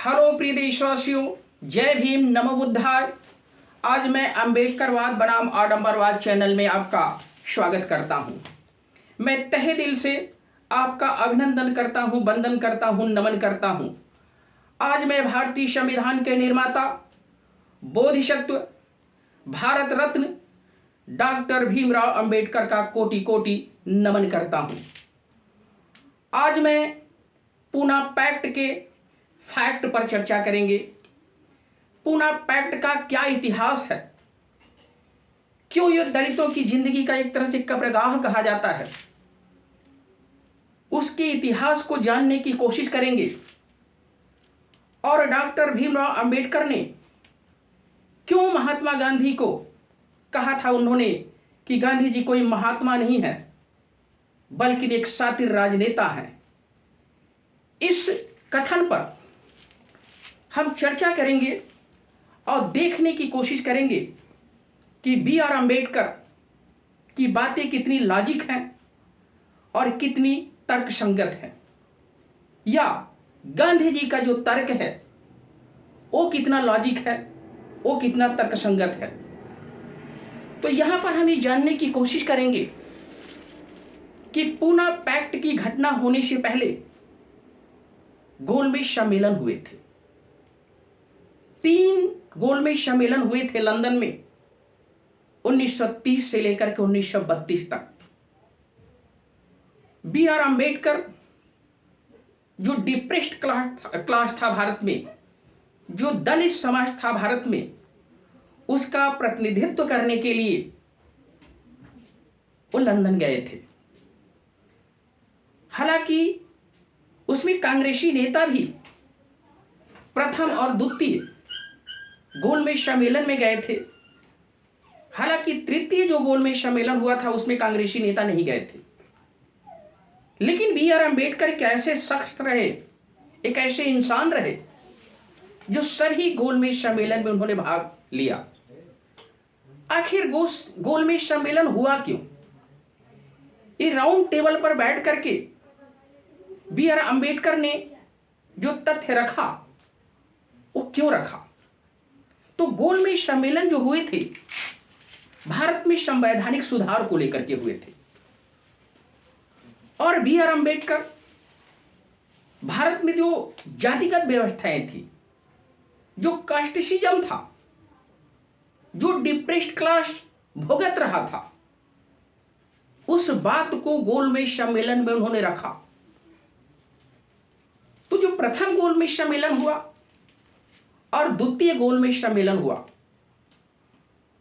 Hello प्रिय देशवासियों, जय भीम, नमो बुद्धाय। आज मैं अम्बेडकरवाद बनाम आडंबरवाद चैनल में आपका स्वागत करता हूं। मैं तहे दिल से आपका अभिनंदन करता हूं, वंदन करता हूं, नमन करता हूं। आज मैं भारतीय संविधान के निर्माता, बोधिसत्व, भारत रत्न डॉक्टर भीमराव अंबेडकर का कोटि कोटि नमन करता हूं। आज मैं पूना पैक्ट के फैक्ट पर चर्चा करेंगे। पूना पैक्ट का क्या इतिहास है, क्यों यह दलितों की जिंदगी का एक तरह से कब्रगाह कहा जाता है, उसके इतिहास को जानने की कोशिश करेंगे। और डॉक्टर भीमराव अंबेडकर ने क्यों महात्मा गांधी को कहा था उन्होंने कि गांधी जी कोई महात्मा नहीं है बल्कि एक शातिर राजनेता है। इस कथन पर हम चर्चा करेंगे और देखने की कोशिश करेंगे कि बी आर अम्बेडकर की बातें कितनी लॉजिक हैं और कितनी तर्कसंगत है, या गांधी जी का जो तर्क है वो कितना लॉजिक है, वो कितना तर्कसंगत है। तो यहां पर हम ये जानने की कोशिश करेंगे कि पूना पैक्ट की घटना होने से पहले गोलमेज सम्मेलन हुए थे। 3 गोलमेज सम्मेलन हुए थे लंदन में 1930 से लेकर के 1932 तक। बी आर अम्बेडकर जो डिप्रेस्ड क्लास था भारत में, जो दलित समाज था भारत में, उसका प्रतिनिधित्व करने के लिए वो लंदन गए थे। हालांकि उसमें कांग्रेसी नेता भी प्रथम और द्वितीय गोलमेज सम्मेलन में गए थे। हालांकि तृतीय जो गोलमेज सम्मेलन हुआ था उसमें कांग्रेसी नेता नहीं गए थे। लेकिन बी आर अम्बेडकर एक ऐसे शख्स रहे, एक ऐसे इंसान रहे जो सभी गोलमेज सम्मेलन में उन्होंने भाग लिया। आखिर गोलमेज सम्मेलन हुआ क्यों? ये राउंड टेबल पर बैठ करके बी आर अम्बेडकर ने जो तथ्य रखा वो क्यों रखा? तो गोलमेज सम्मेलन जो हुए थे भारत में संवैधानिक सुधार को लेकर के हुए थे। और बी आर अम्बेडकर भारत में जो जातिगत व्यवस्थाएं थी, जो कास्टिसिज्म था, जो डिप्रेस्ड क्लास भुगत रहा था, उस बात को गोलमेज सम्मेलन में उन्होंने रखा। तो जो प्रथम गोलमेज सम्मेलन हुआ और द्वितीय गोलमेज सम्मेलन हुआ,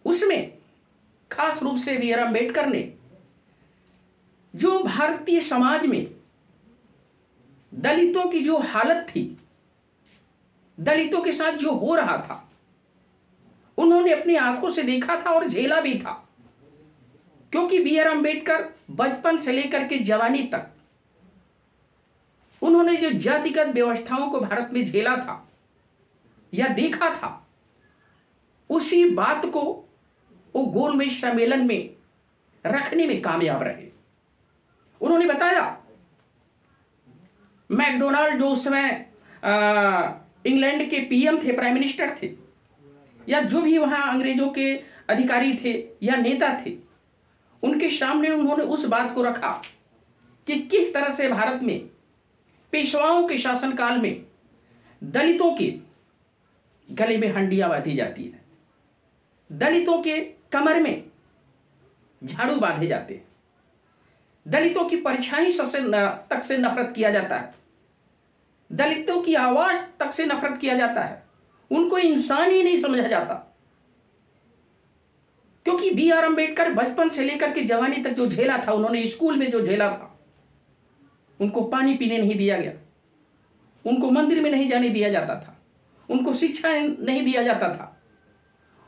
उसमें खास रूप से बी आर अम्बेडकर ने जो भारतीय समाज में दलितों की जो हालत थी, दलितों के साथ जो हो रहा था, उन्होंने अपनी आंखों से देखा था और झेला भी था। क्योंकि बी आर अम्बेडकर बचपन से लेकर के जवानी तक उन्होंने जो जातिगत व्यवस्थाओं को भारत में झेला था या देखा था, उसी बात को वो गोलमेज सम्मेलन में रखने में कामयाब रहे। उन्होंने बताया, मैकडोनाल्ड जो उस समय इंग्लैंड के पीएम थे, प्राइम मिनिस्टर थे, या जो भी वहां अंग्रेजों के अधिकारी थे या नेता थे, उनके सामने उन्होंने उस बात को रखा कि किस तरह से भारत में पेशवाओं के शासनकाल में दलितों के गले में हंडियां बांधी जाती है, दलितों के कमर में झाड़ू बांधे जाते हैं, दलितों की परछाई तक से नफरत किया जाता है, दलितों की आवाज तक से नफरत किया जाता है, उनको इंसान ही नहीं समझा जाता। क्योंकि बी आर अम्बेडकर बचपन से लेकर के जवानी तक जो झेला था, उन्होंने स्कूल में जो झेला था, उनको पानी पीने नहीं दिया गया, उनको मंदिर में नहीं जाने दिया जाता था, उनको शिक्षा नहीं दिया जाता था,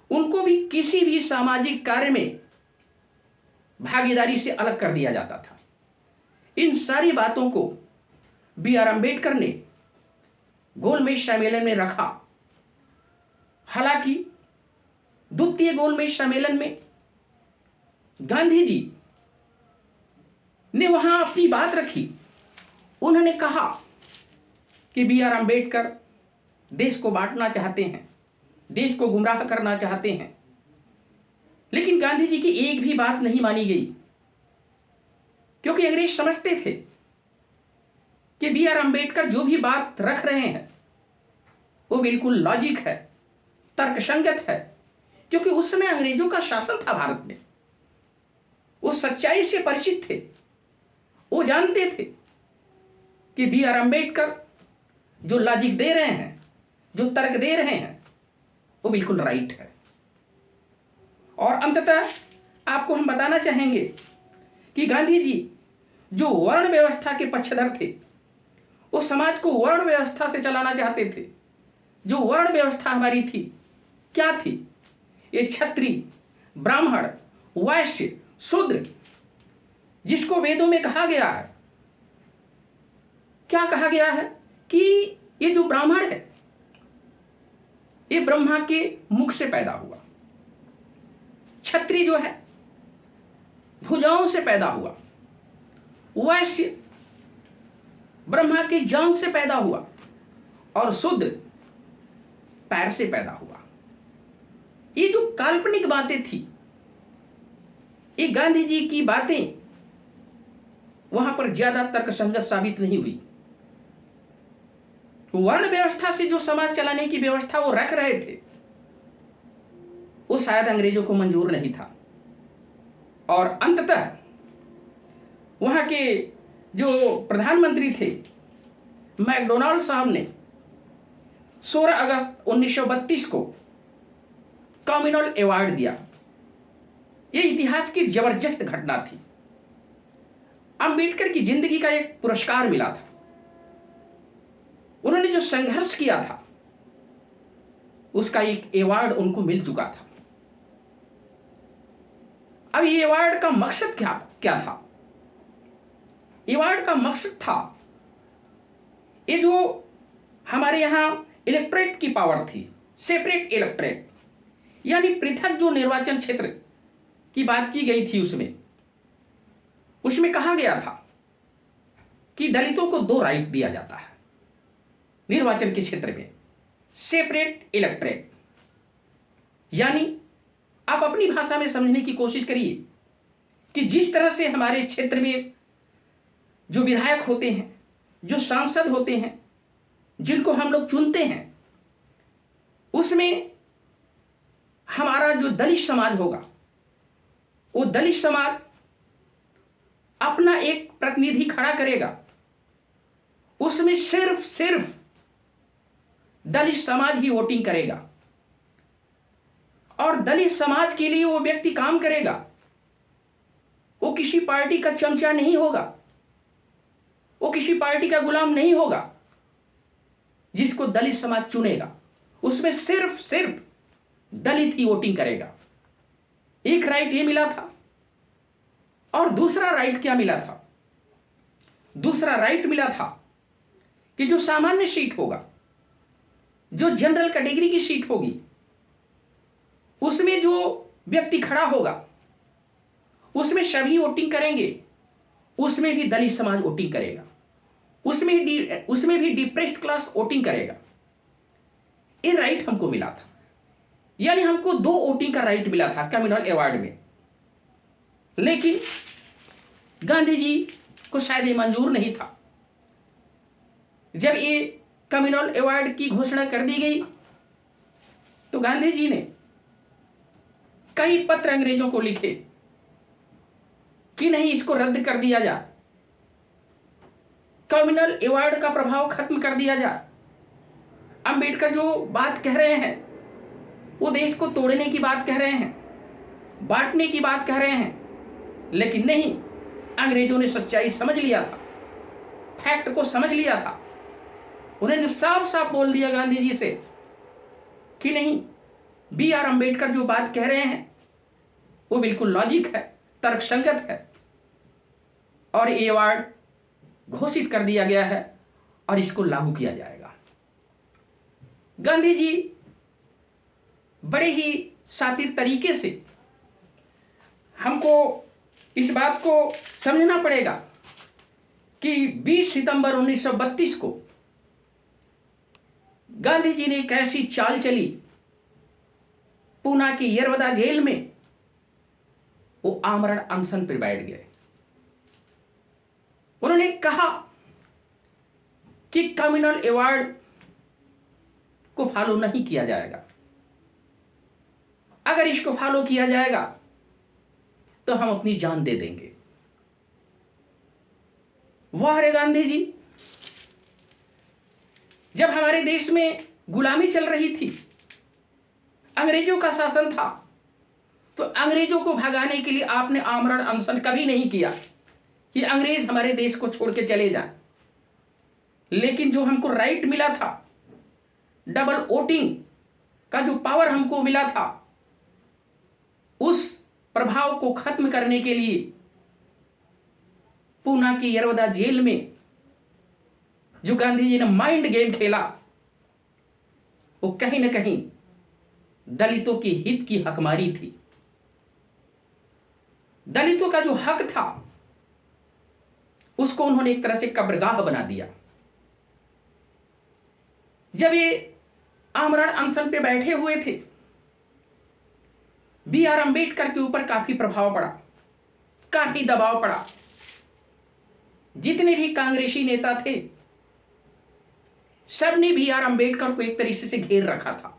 उनको भी किसी भी सामाजिक कार्य में भागीदारी से अलग कर दिया जाता था। इन सारी बातों को बी आर अम्बेडकर ने गोलमेज सम्मेलन में रखा। हालांकि द्वितीय गोलमेज सम्मेलन में गांधी जी ने वहां अपनी बात रखी। उन्होंने कहा कि बी आर अम्बेडकर देश को बांटना चाहते हैं, देश को गुमराह करना चाहते हैं। लेकिन गांधी जी की एक भी बात नहीं मानी गई, क्योंकि अंग्रेज समझते थे कि बी आर अम्बेडकर जो भी बात रख रहे हैं वो बिल्कुल लॉजिक है, तर्कसंगत है। क्योंकि उस समय अंग्रेजों का शासन था भारत में, वो सच्चाई से परिचित थे, वो जानते थे कि बी आर अम्बेडकर जो लॉजिक दे रहे हैं, जो तर्क दे रहे हैं, वो बिल्कुल राइट है। और अंततः आपको हम बताना चाहेंगे कि गांधी जी जो वर्ण व्यवस्था के पक्षधर थे, वो समाज को वर्ण व्यवस्था से चलाना चाहते थे। जो वर्ण व्यवस्था हमारी थी, क्या थी? ये क्षत्रिय, ब्राह्मण, वैश्य, शूद्र, जिसको वेदों में कहा गया है, क्या कहा गया है कि ये जो ब्राह्मण है ये ब्रह्मा के मुख से पैदा हुआ, क्षत्रिय जो है भुजाओं से पैदा हुआ, वैश्य ब्रह्मा के जांघ से पैदा हुआ, और शूद्र पैर से पैदा हुआ। ये जो काल्पनिक बातें थी, ये गांधी जी की बातें वहां पर ज्यादा तर्कसंगत साबित नहीं हुई। वर्ण व्यवस्था से जो समाज चलाने की व्यवस्था वो रख रहे थे, वो शायद अंग्रेजों को मंजूर नहीं था। और अंततः वहां के जो प्रधानमंत्री थे मैकडोनाल्ड साहब ने 16 अगस्त 1932 को कम्युनल अवार्ड दिया। ये इतिहास की जबरदस्त घटना थी। अंबेडकर की जिंदगी का एक पुरस्कार मिला था। उन्होंने जो संघर्ष किया था उसका एक अवार्ड उनको मिल चुका था। अब ये अवार्ड का मकसद क्या था? अवार्ड का मकसद था, ये जो हमारे यहां इलेक्टोरेट की पावर थी, सेपरेट इलेक्टोरेट, यानी पृथक जो निर्वाचन क्षेत्र की बात की गई थी, उसमें कहा गया था कि दलितों को 2 राइट दिया जाता है निर्वाचन के क्षेत्र में, सेपरेट इलेक्टोरेट। यानी आप अपनी भाषा में समझने की कोशिश करिए कि जिस तरह से हमारे क्षेत्र में जो विधायक होते हैं, जो सांसद होते हैं, जिनको हम लोग चुनते हैं, उसमें हमारा जो दलित समाज होगा, वो दलित समाज अपना एक प्रतिनिधि खड़ा करेगा। उसमें सिर्फ दलित समाज ही वोटिंग करेगा, और दलित समाज के लिए वो व्यक्ति काम करेगा। वो किसी पार्टी का चमचा नहीं होगा, वो किसी पार्टी का गुलाम नहीं होगा। जिसको दलित समाज चुनेगा उसमें सिर्फ दलित ही वोटिंग करेगा। एक राइट ये मिला था। और दूसरा राइट क्या मिला था? दूसरा राइट मिला था कि जो सामान्य सीट होगा, जो जनरल कैटेगरी की सीट होगी, उसमें जो व्यक्ति खड़ा होगा उसमें सभी वोटिंग करेंगे, उसमें भी दलित समाज वोटिंग करेगा, उसमें भी डिप्रेस्ड क्लास वोटिंग करेगा। ये राइट हमको मिला था। यानी हमको 2 वोटिंग का राइट मिला था कम्युनल अवार्ड में। लेकिन गांधी जी को शायद ये मंजूर नहीं था। जब ये कम्युनल अवार्ड की घोषणा कर दी गई तो गांधी जी ने कई पत्र अंग्रेजों को लिखे कि नहीं, इसको रद्द कर दिया जाए, कम्युनल अवार्ड का प्रभाव खत्म कर दिया जाए। अंबेडकर जो बात कह रहे हैं वो देश को तोड़ने की बात कह रहे हैं, बांटने की बात कह रहे हैं। लेकिन नहीं, अंग्रेजों ने सच्चाई समझ लिया था, फैक्ट को समझ लिया था। उन्होंने साफ साफ बोल दिया गांधी जी से कि नहीं, बी आर अम्बेडकर जो बात कह रहे हैं वो बिल्कुल लॉजिक है, तर्कसंगत है, और ये अवार्ड घोषित कर दिया गया है और इसको लागू किया जाएगा। गांधी जी बड़े ही शातिर तरीके से, हमको इस बात को समझना पड़ेगा कि 20 सितंबर 1932 को गांधी जी ने एक ऐसी चाल चली, पूना की यरवदा जेल में वो आमरण अनशन पर बैठ गए। उन्होंने कहा कि कम्युनल अवार्ड को फॉलो नहीं किया जाएगा, अगर इसको फॉलो किया जाएगा तो हम अपनी जान दे देंगे। वाह रे गांधी जी, जब हमारे देश में गुलामी चल रही थी, अंग्रेजों का शासन था, तो अंग्रेजों को भगाने के लिए आपने आमरण अनशन कभी नहीं किया कि अंग्रेज हमारे देश को छोड़ के चले जाएं। लेकिन जो हमको राइट मिला था, डबल वोटिंग का जो पावर हमको मिला था, उस प्रभाव को खत्म करने के लिए पूना की यरवदा जेल में जो गांधी जी ने माइंड गेम खेला, वो कहीं ना कहीं दलितों के हित की हकमारी थी। दलितों का जो हक था उसको उन्होंने एक तरह से कब्रगाह बना दिया। जब ये आमरण अनशन पे बैठे हुए थे, बी.आर. अम्बेडकर के ऊपर काफी प्रभाव पड़ा, काफी दबाव पड़ा। जितने भी कांग्रेसी नेता थे, सबने बी.आर. अम्बेडकर को एक तरीके से घेर रखा था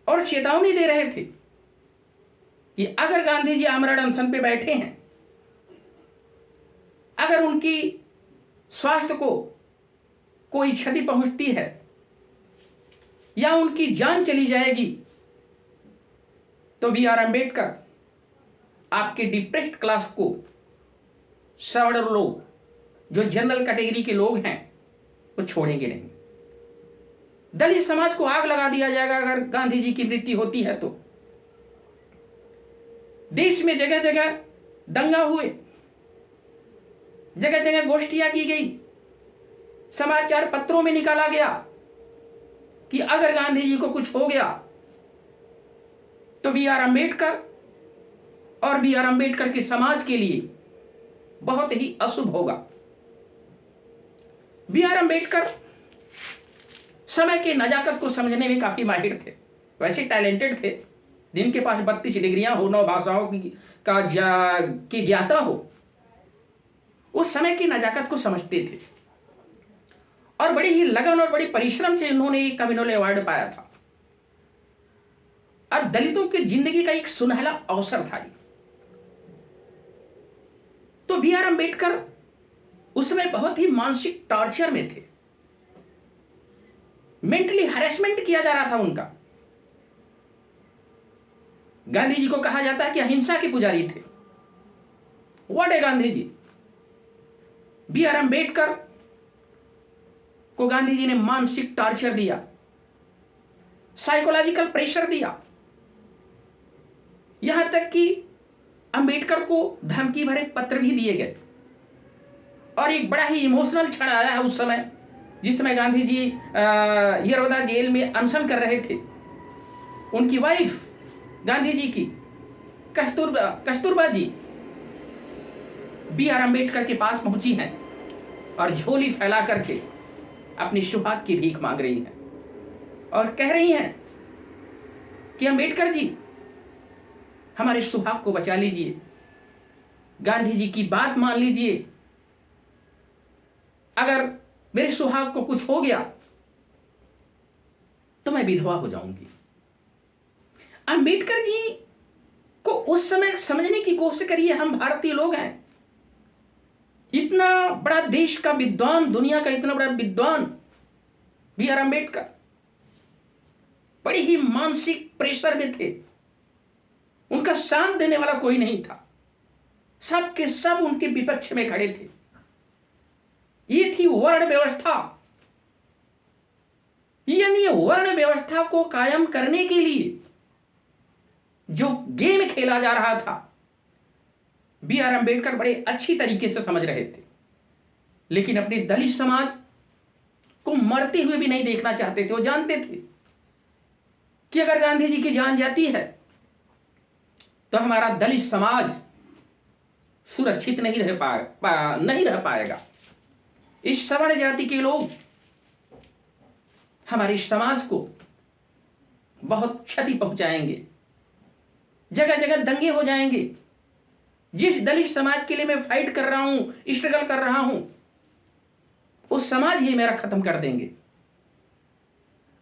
और चेतावनी दे रहे थे कि अगर गांधी जी आमरण अनशन पे बैठे हैं, अगर उनकी स्वास्थ्य को कोई क्षति पहुंचती है या उनकी जान चली जाएगी, तो बी.आर. अम्बेडकर आपके डिप्रेस्ड क्लास को, सवर्ण लोग, जो जनरल कैटेगरी के लोग हैं, वो छोड़ेंगे नहीं। दलित समाज को आग लगा दिया जाएगा अगर गांधी जी की मृत्यु होती है तो। देश में जगह जगह दंगा हुए, जगह जगह गोष्ठियां की गई, समाचार पत्रों में निकाला गया कि अगर गांधी जी को कुछ हो गया तो बी.आर. अम्बेडकर और बी.आर. अम्बेडकर के समाज के लिए बहुत ही अशुभ होगा। बी.आर. अम्बेडकर समय के नजाकत को समझने में काफी माहिर थे, वैसे टैलेंटेड थे, जिनके पास 32 डिग्रियां हो, 9 भाषाओं की ज्ञाता हो, वो समय की नजाकत को समझते थे और बड़ी ही लगन और बड़ी परिश्रम से उन्होंने कम्युनल अवार्ड पाया था और दलितों की जिंदगी का एक सुनहरा अवसर था। तो बी.आर. अम्बेडकर उसमें बहुत ही मानसिक टॉर्चर में थे, मेंटली हैरेसमेंट किया जा रहा था उनका। गांधी जी को कहा जाता है कि अहिंसा के पुजारी थे। व्हाट है गांधी जी? बी.आर. अम्बेडकर को गांधी जी ने मानसिक टॉर्चर दिया, साइकोलॉजिकल प्रेशर दिया, यहां तक कि अंबेडकर को धमकी भरे पत्र भी दिए गए। और एक बड़ा ही इमोशनल क्षण आया है उस समय, जिस समय गांधी जी यरवदा जेल में अनशन कर रहे थे। उनकी वाइफ गांधी जी की कस्तूरबा जी बी.आर. अम्बेडकर के पास पहुंची हैं और झोली फैला करके अपनी सुहाग की भीख मांग रही हैं और कह रही हैं कि अम्बेडकर जी, हमारे सुहाग को बचा लीजिए, गांधी जी की बात मान लीजिए, अगर मेरे सुहाग को कुछ हो गया तो मैं विधवा हो जाऊंगी। अंबेडकर जी को उस समय समझने की कोशिश करिए, हम भारतीय लोग हैं, इतना बड़ा देश का विद्वान, दुनिया का इतना बड़ा विद्वान बी.आर. अम्बेडकर बड़ी ही मानसिक प्रेशर में थे। उनका साथ देने वाला कोई नहीं था, सब के सब उनके विपक्ष में खड़े थे। ये थी वर्ण व्यवस्था। यानी वर्ण व्यवस्था को कायम करने के लिए जो गेम खेला जा रहा था, बी.आर. अम्बेडकर बड़े अच्छी तरीके से समझ रहे थे, लेकिन अपने दलित समाज को मरते हुए भी नहीं देखना चाहते थे। वो जानते थे कि अगर गांधी जी की जान जाती है तो हमारा दलित समाज सुरक्षित नहीं रह पाएगा। इस सवर्ण जाति के लोग हमारे समाज को बहुत क्षति पहुंचाएंगे। जगह जगह दंगे हो जाएंगे। जिस दलित समाज के लिए मैं फाइट कर रहा हूं, स्ट्रगल कर रहा हूं, उस समाज ही मेरा खत्म कर देंगे।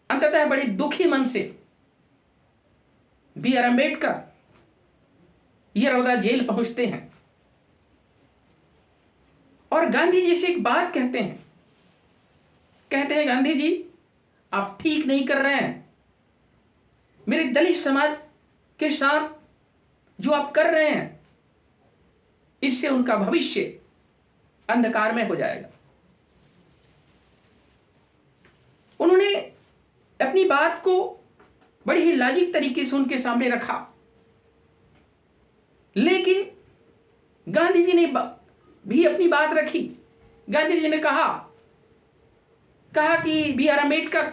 अंततः बड़ी दुखी मन से बी आर अम्बेडकर यरौदा जेल पहुंचते हैं और गांधी जी से एक बात कहते हैं। गांधी जी, आप ठीक नहीं कर रहे हैं। मेरे दलित समाज के साथ जो आप कर रहे हैं, इससे उनका भविष्य अंधकार में हो जाएगा। उन्होंने अपनी बात को बड़ी ही लॉजिक तरीके से उनके सामने रखा, लेकिन गांधी जी ने भी अपनी बात रखी। गांधी जी ने कहा कि बी आर अम्बेडकर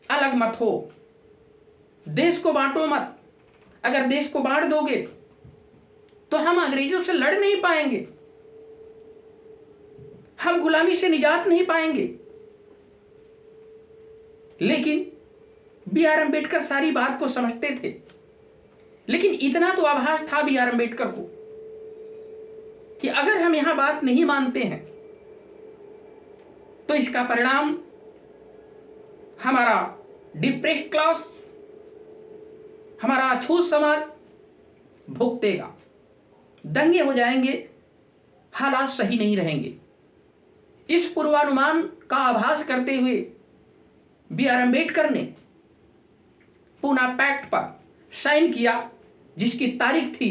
अलग मत हो, देश को बांटो मत। अगर देश को बांट दोगे तो हम अंग्रेजों से लड़ नहीं पाएंगे, हम गुलामी से निजात नहीं पाएंगे। लेकिन बी आर अम्बेडकर सारी बात को समझते थे। लेकिन इतना तो आभास था बी आर अम्बेडकर को कि अगर हम यहां बात नहीं मानते हैं तो इसका परिणाम हमारा डिप्रेस्ड क्लास, हमारा अछूत समाज भुगतेगा। दंगे हो जाएंगे, हालात सही नहीं रहेंगे। इस पूर्वानुमान का आभास करते हुए बी आर अम्बेडकर ने पूना पैक्ट पर साइन किया, जिसकी तारीख थी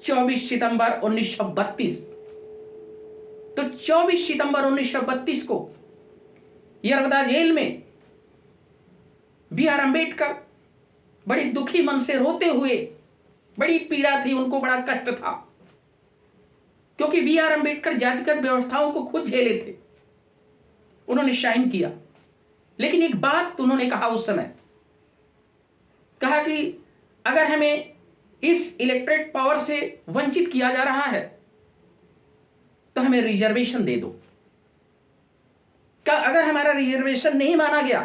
24 सितंबर 1932। तो 24 सितंबर 1932 को यरौदा जेल में बी आर अम्बेडकर बड़ी दुखी मन से रोते हुए, बड़ी पीड़ा थी उनको, बड़ा कष्ट था, क्योंकि बी आर अम्बेडकर जातिगत व्यवस्थाओं को खुद झेले थे। उन्होंने साइन किया, लेकिन एक बात उन्होंने कहा उस समय, कहा कि अगर हमें इस इलेक्टोरेट पावर से वंचित किया जा रहा है तो हमें रिजर्वेशन दे दो। अगर हमारा रिजर्वेशन नहीं माना गया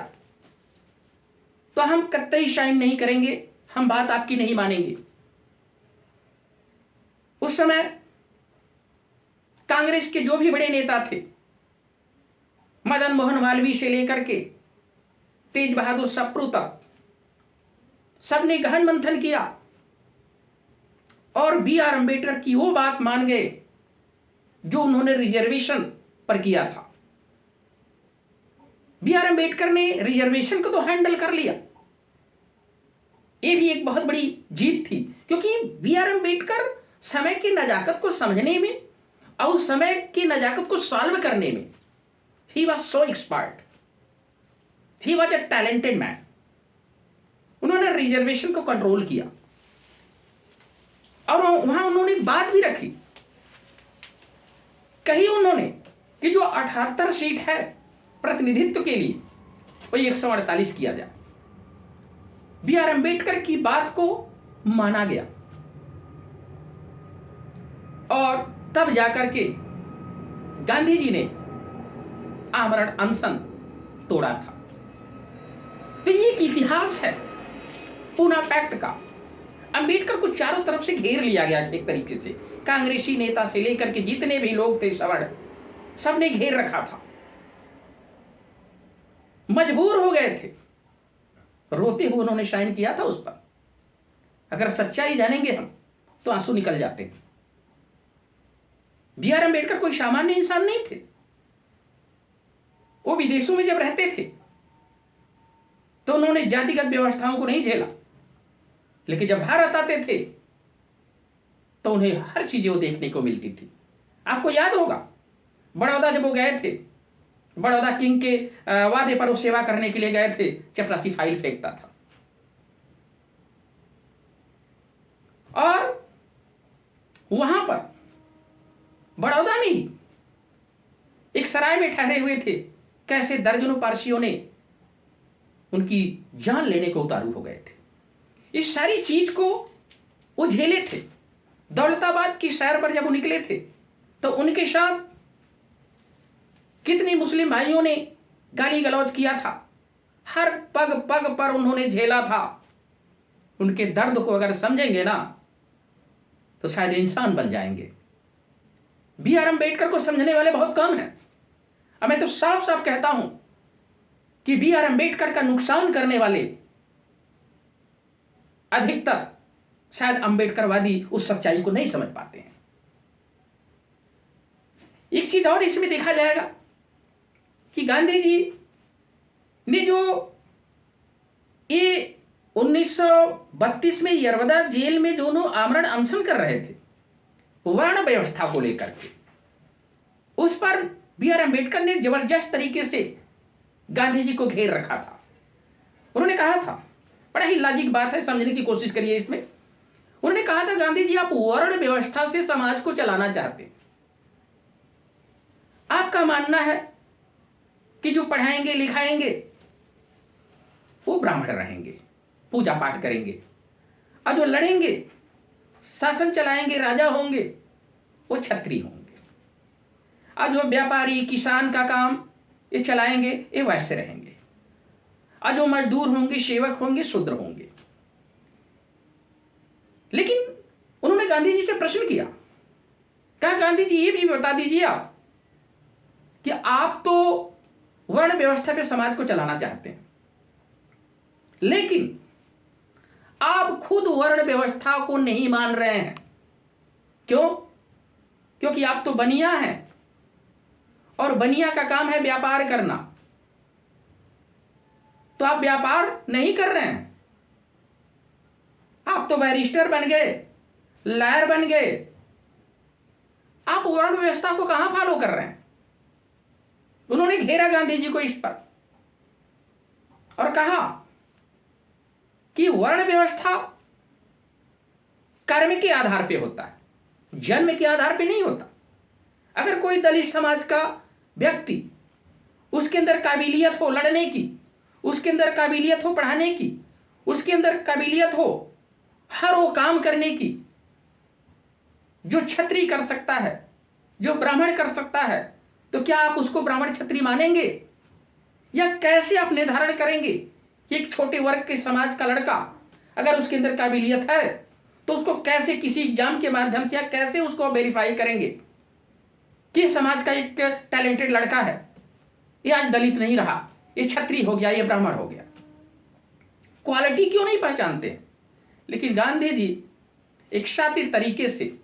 तो हम कतई साइन नहीं करेंगे, हम बात आपकी नहीं मानेंगे। उस समय कांग्रेस के जो भी बड़े नेता थे, मदन मोहन मालवीय से लेकर के तेज बहादुर सप्रू तक, सबने गहन मंथन किया और बी आर अम्बेडकर की वो बात मान गए जो उन्होंने रिजर्वेशन पर किया था। बी आर अम्बेडकर ने रिजर्वेशन को तो हैंडल कर लिया। ये भी एक बहुत बड़ी जीत थी, क्योंकि बी आर अम्बेडकर समय की नजाकत को समझने में और समय की नजाकत को सॉल्व करने में he was so expert, he was a talented man. उन्होंने रिजर्वेशन को कंट्रोल किया और वहां उन्होंने बात भी रखी, कही उन्होंने कि जो 78 सीट है प्रतिनिधित्व के लिए, वो 148 किया जाए। बी आर अम्बेडकर की बात को माना गया और तब जाकर के गांधी जी ने आमरण अनशन तोड़ा था। तो ये एक इतिहास है पूना पैक्ट का। अंबेडकर को चारों तरफ से घेर लिया गया एक तरीके से, कांग्रेसी नेता से लेकर के जितने भी लोग थे सवर्ण, सबने घेर रखा था। मजबूर हो गए थे, रोते हुए उन्होंने साइन किया था उस पर। अगर सच्चाई जानेंगे हम तो आंसू निकल जाते हैं। बी आर अम्बेडकर कोई सामान्य इंसान नहीं थे। वो विदेशों में जब रहते थे तो उन्होंने जातिगत व्यवस्थाओं को नहीं झेला, लेकिन जब भारत आते थे तो उन्हें हर चीजें वो देखने को मिलती थी। आपको याद होगा बड़ौदा जब वो गए थे, बड़ौदा किंग के वादे पर वो सेवा करने के लिए गए थे, चपरासी फाइल फेंकता था। और वहां पर बड़ौदा में ही एक सराय में ठहरे हुए थे, कैसे दर्जनों पारसियों ने उनकी जान लेने को उतारू हो गए थे। इस सारी चीज को वो झेले थे। दौलताबाद की सैर पर जब वो निकले थे तो उनके साथ कितने मुस्लिम भाइयों ने गाली गलौज किया था, हर पग पग पर उन्होंने झेला था। उनके दर्द को अगर समझेंगे ना तो शायद इंसान बन जाएंगे। B.R. अम्बेडकर को समझने वाले बहुत कम हैं। अब मैं तो साफ साफ कहता हूं कि B.R. अम्बेडकर का नुकसान करने वाले अधिकतर शायद अम्बेडकरवादी उस सच्चाई को नहीं समझ पाते हैं। एक चीज और इसमें देखा जाएगा कि गांधी जी ने जो ये 1932 में यरवदा जेल में दोनों आमरण अनशन कर रहे थे वर्ण व्यवस्था को लेकर के, उस पर B.R. अम्बेडकर ने जबरदस्त तरीके से गांधी जी को घेर रखा था। उन्होंने कहा था, बड़ा ही लॉजिक बात है, समझने की कोशिश करिए इसमें। उन्होंने कहा था, गांधी जी आप वर्ण व्यवस्था से समाज को चलाना चाहते हैं। आपका मानना है कि जो पढ़ाएंगे लिखाएंगे वो ब्राह्मण रहेंगे, पूजा पाठ करेंगे, और जो लड़ेंगे शासन चलाएंगे राजा होंगे वो क्षत्रिय होंगे, और जो व्यापारी किसान का काम ये चलाएंगे ये वैश्य रहेंगे, और जो मजदूर होंगे सेवक होंगे शूद्र होंगे। लेकिन उन्होंने गांधी जी से प्रश्न किया, कहा गांधी जी ये भी बता दीजिए आप कि आप तो वर्ण व्यवस्था पे समाज को चलाना चाहते हैं, लेकिन आप खुद वर्ण व्यवस्था को नहीं मान रहे हैं। क्यों? क्योंकि आप तो बनिया हैं और बनिया का काम है व्यापार करना, तो आप व्यापार नहीं कर रहे हैं। आप तो बैरिस्टर बन गए, लॉयर बन गए, आप वर्ण व्यवस्था को कहां फॉलो कर रहे हैं? उन्होंने घेरा गांधी जी को इस पर और कहा कि वर्ण व्यवस्था कर्म के आधार पे होता है, जन्म के आधार पे नहीं होता। अगर कोई दलित समाज का व्यक्ति, उसके अंदर काबिलियत हो लड़ने की, उसके अंदर काबिलियत हो पढ़ाने की, उसके अंदर काबिलियत हो हर वो काम करने की जो क्षत्रिय कर सकता है, जो ब्राह्मण कर सकता है, तो क्या आप उसको ब्राह्मण क्षत्रिय मानेंगे? या कैसे आप निर्धारण करेंगे कि एक छोटे वर्ग के समाज का लड़का अगर उसके अंदर काबिलियत है तो उसको कैसे किसी एग्जाम के माध्यम से या कैसे उसको वेरीफाई करेंगे कि समाज का एक टैलेंटेड लड़का है, ये आज दलित नहीं रहा, ये क्षत्रिय हो गया, ये ब्राह्मण हो गया? क्वालिटी क्यों नहीं पहचानते? लेकिन गांधी जी एक शातिर तरीके से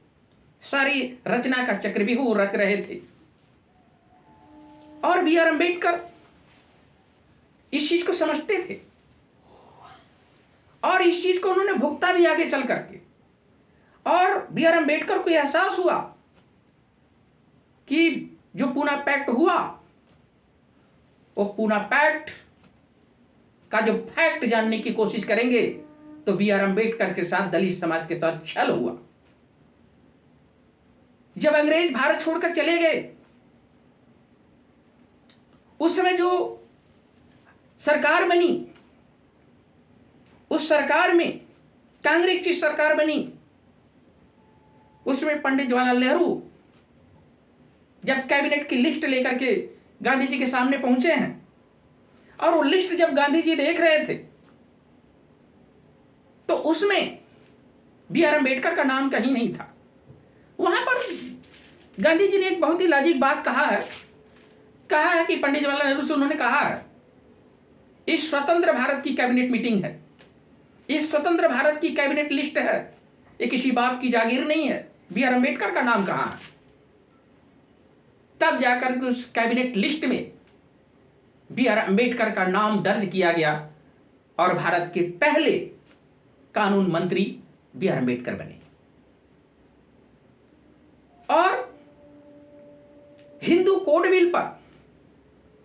सारी रचना का चक्रव्यूह रच रहे थे और B.R. अम्बेडकर इस चीज को समझते थे और इस चीज को उन्होंने भुगता भी आगे चल करके। और B.R. अम्बेडकर को एहसास हुआ कि जो पूना पैक्ट हुआ, वो पूना पैक्ट का जो फैक्ट जानने की कोशिश करेंगे तो B.R. अम्बेडकर के साथ दलित समाज के साथ छल हुआ। जब अंग्रेज भारत छोड़कर चले गए, उस समय जो सरकार बनी, उस सरकार में कांग्रेस की सरकार बनी, उसमें पंडित जवाहरलाल नेहरू जब कैबिनेट की लिस्ट लेकर के गांधी जी के सामने पहुंचे हैं और वो लिस्ट जब गांधी जी देख रहे थे तो उसमें B.R. अम्बेडकर का नाम कहीं नहीं था। वहां पर गांधी जी ने एक बहुत ही लॉजिक बात कहा है कि पंडित जवाहरलाल नेहरू से उन्होंने कहा है, इस स्वतंत्र भारत की कैबिनेट मीटिंग है, इस स्वतंत्र भारत की कैबिनेट लिस्ट है, ये किसी बाप की जागीर नहीं है, B.R. अम्बेडकर का नाम कहां है? तब जाकर के उस कैबिनेट लिस्ट में B.R. अम्बेडकर का नाम दर्ज किया गया और भारत के पहले कानून मंत्री B.R. अम्बेडकर बने। और हिंदू कोड बिल पर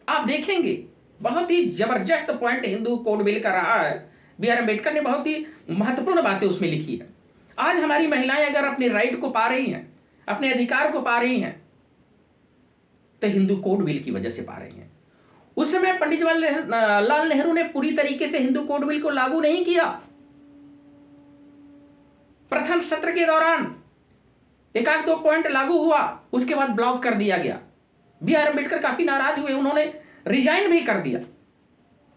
आप देखेंगे बहुत ही जबरदस्त पॉइंट हिंदू कोड बिल का रहा है। B.R. अम्बेडकर ने बहुत ही महत्वपूर्ण बातें उसमें लिखी है। आज हमारी महिलाएं अगर अपने राइट को पा रही हैं, अपने अधिकार को पा रही हैं, तो हिंदू कोड बिल की वजह से पा रही हैं। उस समय पंडित जवाहरलाल नेहरू ने पूरी तरीके से हिंदू कोड बिल को लागू नहीं किया। प्रथम सत्र के दौरान एक दो पॉइंट लागू हुआ, उसके बाद ब्लॉक कर दिया गया। B.R. अम्बेडकर काफी नाराज हुए, उन्होंने रिजाइन भी कर दिया,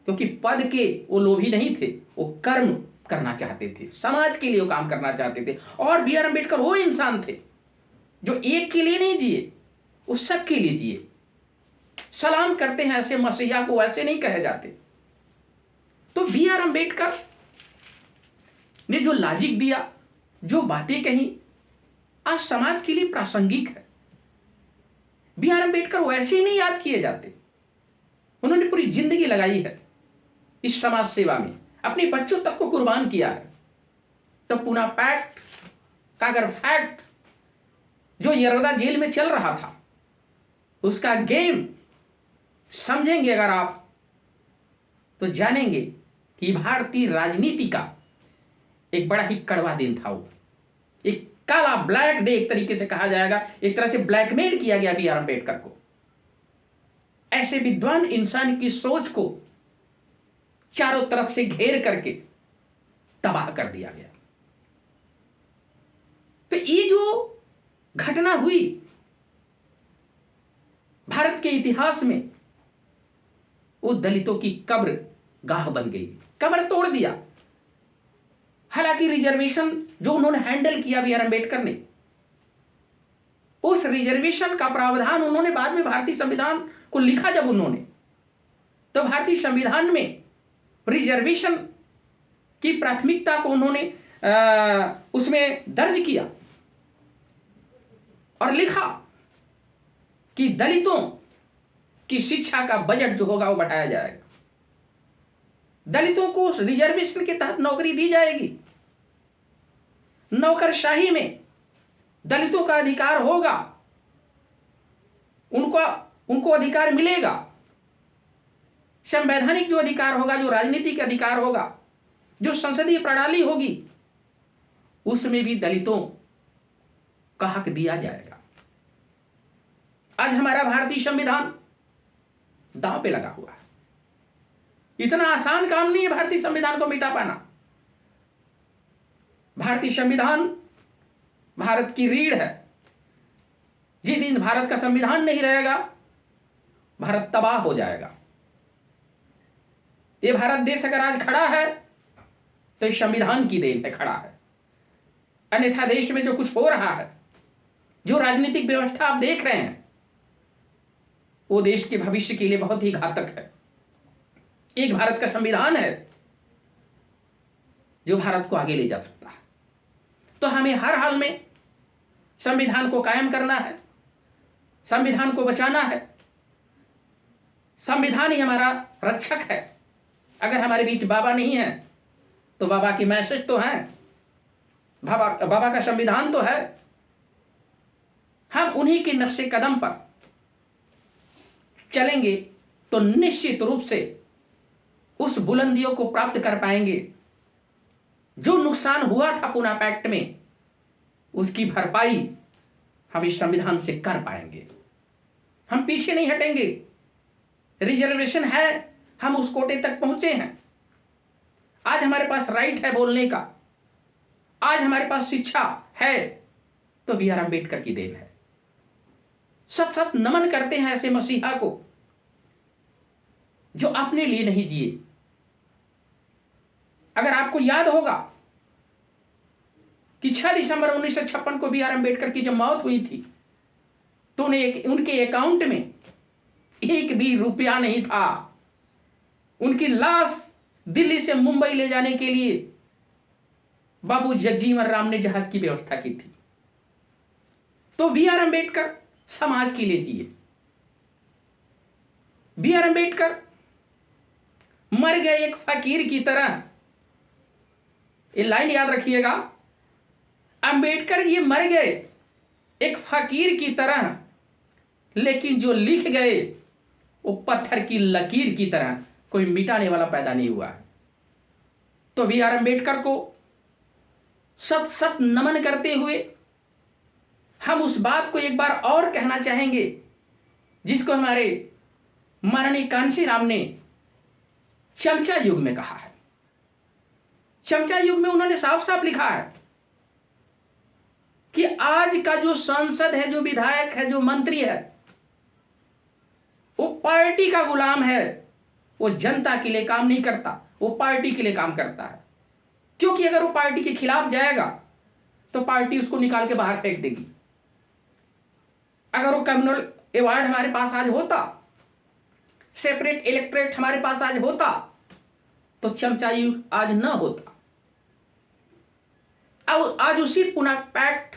क्योंकि पद के वो लोभी नहीं थे, वो कर्म करना चाहते थे, समाज के लिए वो काम करना चाहते थे। और बी आर अम्बेडकर वो इंसान थे जो एक के लिए नहीं जिए, वो सब के लिए जिए। सलाम करते हैं ऐसे मसीहा को, ऐसे नहीं कहे जाते। तो बी आर अम्बेडकर ने जो लॉजिक दिया, जो बातें कही, आज समाज के लिए प्रासंगिक है। बी आर अम्बेडकर वैसे ही नहीं याद किए जाते, उन्होंने पूरी जिंदगी लगाई है इस समाज सेवा में, अपने बच्चों तक को कुर्बान किया है। तो पूना पैक्ट का अगर फैक्ट जो यरोदा जेल में चल रहा था, उसका गेम समझेंगे अगर आप, तो जानेंगे कि भारतीय राजनीति का एक बड़ा ही कड़वा दिन था। वो एक काला ब्लैक डे एक तरीके से कहा जाएगा, एक तरह से ब्लैकमेल किया गया बी आर अम्बेडकर को। ऐसे विद्वान इंसान की सोच को चारों तरफ से घेर करके तबाह कर दिया गया। तो ये जो घटना हुई भारत के इतिहास में, वो दलितों की कब्र गाह बन गई, कब्र तोड़ दिया। हालांकि रिजर्वेशन जो उन्होंने हैंडल किया बी आर अम्बेडकर ने, उस रिजर्वेशन का प्रावधान उन्होंने बाद में भारतीय संविधान को लिखा जब उन्होंने, तो भारतीय संविधान में रिजर्वेशन की प्राथमिकता को उन्होंने उसमें दर्ज किया और लिखा कि दलितों की शिक्षा का बजट जो होगा वो बढ़ाया जाएगा, दलितों को उस रिजर्वेशन के तहत नौकरी दी जाएगी, नौकरशाही में दलितों का अधिकार होगा, उनको अधिकार मिलेगा, संवैधानिक जो अधिकार होगा, जो राजनीतिक अधिकार होगा, जो संसदीय प्रणाली होगी, उसमें भी दलितों का हक दिया जाएगा। आज हमारा भारतीय संविधान दांव पे लगा हुआ है। इतना आसान काम नहीं है भारतीय संविधान को मिटा पाना। भारतीय संविधान भारत की रीढ़ है। जिस दिन भारत का संविधान नहीं रहेगा, भारत तबाह हो जाएगा। ये भारत देश अगर आज खड़ा है तो इस संविधान की देन है, खड़ा है। अन्यथा देश में जो कुछ हो रहा है, जो राजनीतिक व्यवस्था आप देख रहे हैं, वो देश के भविष्य के लिए बहुत ही घातक है। एक भारत का संविधान है जो भारत को आगे ले जा सकता है। तो हमें हर हाल में संविधान को कायम करना है, संविधान को बचाना है। संविधान ही हमारा रक्षक है। अगर हमारे बीच बाबा नहीं है तो बाबा की मैसेज तो है, बाबा का संविधान तो है। हम उन्हीं के नक्शे कदम पर चलेंगे तो निश्चित रूप से उस बुलंदियों को प्राप्त कर पाएंगे। जो नुकसान हुआ था पूना पैक्ट में, उसकी भरपाई हम इस संविधान से कर पाएंगे। हम पीछे नहीं हटेंगे। रिजर्वेशन है, हम उस कोटे तक पहुंचे हैं। आज हमारे पास राइट है बोलने का, आज हमारे पास शिक्षा है, तो बी आर अम्बेडकर की देन है। सत सत नमन करते हैं ऐसे मसीहा को जो अपने लिए नहीं जिए। अगर आपको याद होगा कि 6 दिसंबर 1956 को बी आर अम्बेडकर की जब मौत हुई थी, तो उनके अकाउंट में एक भी रुपया नहीं था। उनकी लाश दिल्ली से मुंबई ले जाने के लिए बाबू जगजीवन राम ने जहाज की व्यवस्था की थी। तो बी आर अम्बेडकर समाज के लिए जिए। बी आर अम्बेडकर मर गए एक फकीर की तरह। ये लाइन याद रखिएगा, अम्बेडकर ये मर गए एक फकीर की तरह, लेकिन जो लिख गए वो पत्थर की लकीर की तरह, कोई मिटाने वाला पैदा नहीं हुआ है। तो बी आर अम्बेडकर को सत सत नमन करते हुए हम उस बात को एक बार और कहना चाहेंगे जिसको हमारे माननीय कांशीराम ने चमचा युग में कहा है। चमचा युग में उन्होंने साफ साफ लिखा है कि आज का जो सांसद है, जो विधायक है, जो मंत्री है, वो पार्टी का गुलाम है, वो जनता के लिए काम नहीं करता, वो पार्टी के लिए काम करता है। क्योंकि अगर वो पार्टी के खिलाफ जाएगा तो पार्टी उसको निकाल के बाहर फेंक देगी। अगर वो कम्युनल अवार्ड हमारे पास आज होता, सेपरेट इलेक्टोरेट हमारे पास आज होता, तो चमचा युग आज न होता। अब आज उसी पुनः पैक्ट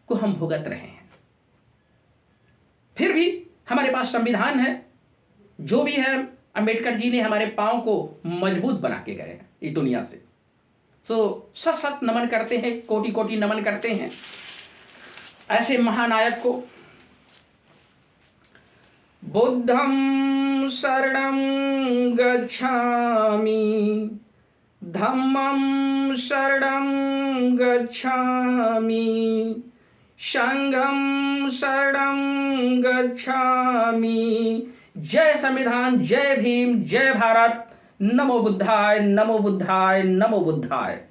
को हम भुगत रहे हैं। फिर भी हमारे पास संविधान है, जो भी है अंबेडकर जी ने हमारे पांव को मजबूत बना के गए हैं इस दुनिया से। सत सत नमन करते हैं, कोटि कोटि नमन करते हैं ऐसे महानायक को। बुद्धं शरणं गच्छामि, धम्मं शरणं गच्छामि, संघं शरणं गच्छामि। जय संविधान, जय भीम, जय भारत। नमो बुद्धाय, नमो बुद्धाय, नमो बुद्धाय।